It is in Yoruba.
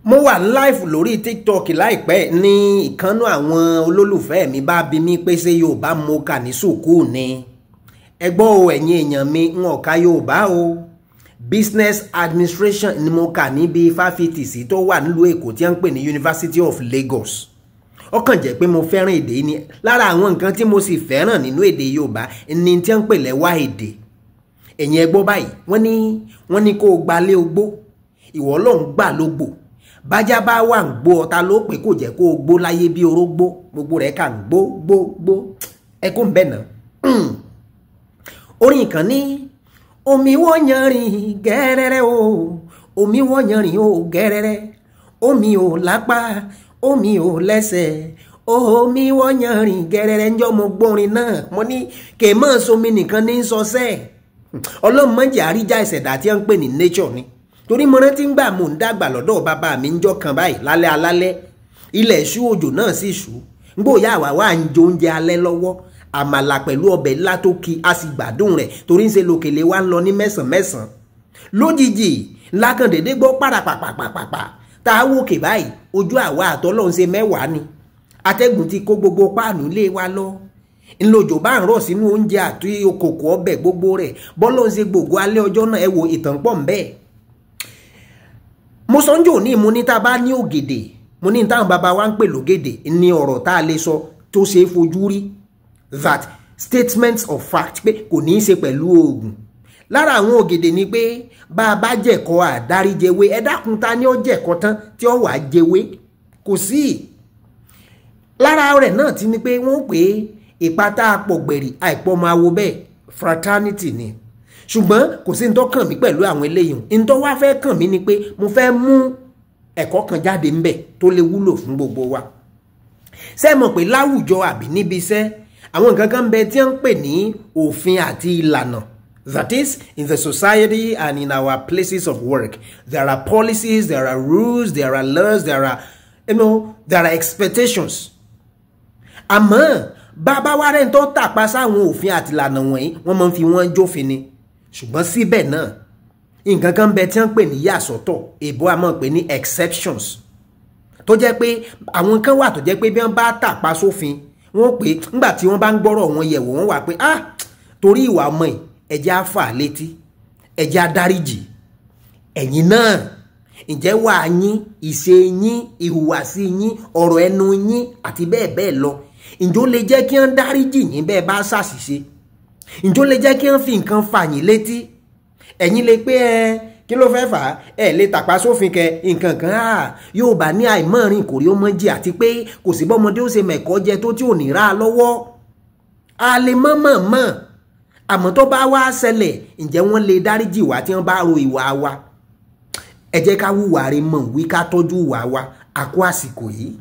mo wà live lórí TikTok láìpẹ́ ní ìkànnú àwọn olólùfẹ́ mi bá bi mí pé ṣé Yorùbá mo kà ní sùkúù ni ẹ gbọ́ o ẹ̀yin èèyàn mi ń ọ̀ka Yorùbá o business administration ni mo kà níbi fáfitì sí tó wà nílùú Èkó tí wọ́n ń pè ní University of Lagos ó kàn jẹ́ pé mo fẹ́ràn èdè ni lára àwọn nǹkan tí mo sì fẹ́ràn nínú èdè Yorùbá ni tí wọ́n ń pè lẹ́wà èdè ẹ̀yin ẹ gbọ́ báyìí wọ́n ní kó o gbalé ogbó ìwọ ló ń gbà lógbò bájá bá wà ń gbó ọta ló pé kò jẹ́ kó o gbó láyé bí orógbó gbogbo rẹ̀ kà ń gbó ẹkún bẹ́ẹ̀ náà orin kan ní omi wọ́n yanrìn gẹ́rẹ́rẹ́ o omi wọ́n yanrìn o gẹ́rẹ́rẹ́ omi ò lápá omi ò lẹ́sẹ̀ omi wọ́n yanrìn gẹ́rẹ́rẹ́ ń jọ́ mo gbórin náà mo ní kèémọ́ somi nìkan ní sọ́sẹ́ ọlọ́mọdé àríjà ìṣẹ̀dá tí wọ́n ń pè ní nature ni torí mo rántí ń gbà mò ń dàgbà lọ́dọ̀ bàbá mi ń jọ́ kan báyìí lálẹ́ alálẹ́ ilẹ̀ ṣú òjò náà sì ṣú ngbòyà àwa wà ń jẹ oúnjẹ alẹ́ lọ́wọ́ àmàlà pẹ̀lú ọbẹ̀ ńlá tó ki a sì gbádùn rẹ̀ torí ń ṣe lòkèlè wa ń lọ ní mẹ́sàn-mẹ́sàn lójijì lákàndéédé gbọ́ pàràpàpàpàpà tá a wòkè báyìí ojú àwa àtọ́lọ́ ń ṣe mẹ́wàá ni atẹ́gùn ti kó gbogbo páànù lé wa lọ ńlọjọ bá ń rọ̀ sínú oúnjẹ àti okòkò ọbẹ̀ gbogbo rẹ̀ bọ́lọ́ ń ṣe gbogbo alẹ́ ọjọ́ náà ẹ wo ìtàn pọ̀ ń bẹ́ẹ̀ mo sọ ń jò ní mo ní tá a bá ní ògèdè mo ní táwọn bàbá wa ń pè lógèdè ní ọ̀rọ̀ tá a lè sọ tó ṣe é fojú rí that statements of fact pé kò ní í ṣe pẹ̀lú oògùn lára àwọn ògèdè ni pé bá a bá jẹ̀kọ́ àdáríjẹwé ẹ dákun ta ni ó jẹ̀kọ́ tán tí ó wàá jẹwé kò sí lára rẹ̀ náà ti ní pé wọ́n pè é ìpátá àpọ̀gbẹ̀rì àìpọ̀ máa wo bẹ́ẹ̀ fraternity ni ṣùgbọ́n kò sí ní tó kàn mí pẹ̀lú àwọn eléyìí ní tó wá fẹ́ kàn mí ni pé mo fẹ́ mú ẹ̀kọ́ kan jáde ńbẹ̀ tó lè wúlò fún gbogbo wa ṣé mọ̀ pé láwùjọ àbí níbi iṣẹ́ àwọn nǹkan kan bẹ tí wọ́n ń pè ní òfin àti ìlànà that is in the society and in our places of work there are policies, there are rules, there are laws, there are expectations àmọ́ bàbá wa rẹ̀ ń tó tàpá sáwọn òfin àti ìlànà wọ̀nyí wọ́n máa ń fi wọ́n jófin ni ṣùgbọ́n síbẹ̀ náà nǹkan kan bẹ tí wọ́n ń pè ní yàsọ́tọ̀ èbó a máa ń pè ní exceptions tó jẹ́ pé àwọn kan wà tó jẹ́ pé bí wọ́n bá tàpá sófin wọ́n pè nígbà tí wọ́n bá ń gbọ́rọ̀ wọn yẹ̀wò wọ́n wà pé torí ìwà ọmọ yìí ẹ̀jẹ̀ á fà létí ẹ̀jẹ̀ á dáríjì ẹ̀yin náà ǹjẹ́ wà yín ìṣe yín ìhùwàsí yín ọ̀rọ̀ ẹnu yín àti bẹ́ẹ̀ bẹ́ẹ̀ lọ ǹjọ́ lè jẹ́ kí wọ́n dáríjì yín bẹ́ẹ̀ bá ṣàṣìṣe ǹjọ́ lè jẹ́ kí wọ́n fi nǹkan fà yín létí ẹ̀yin lè pé kí ló fẹ́ fà á lè tàpá sófin kẹ nǹkan kan yóò bá ní àìmọ́rin kò rí ó mọ́ jẹ àti pé kò sí bọ́mọdé ó ṣe mẹ̀kọ́ jẹ tó tí ò ní rà lọ́wọ́ a lè mọ̀ àmọ́ tó bá wá ṣẹlẹ̀ ǹjẹ́ wọ́n lè dáríjì wá tí wọ́n bá ro ìwà wa ẹ jẹ́ ká hùwà rẹ̀ mọ̀ wí ká tọ́jú ìwà wa àkó àsìkò yìí.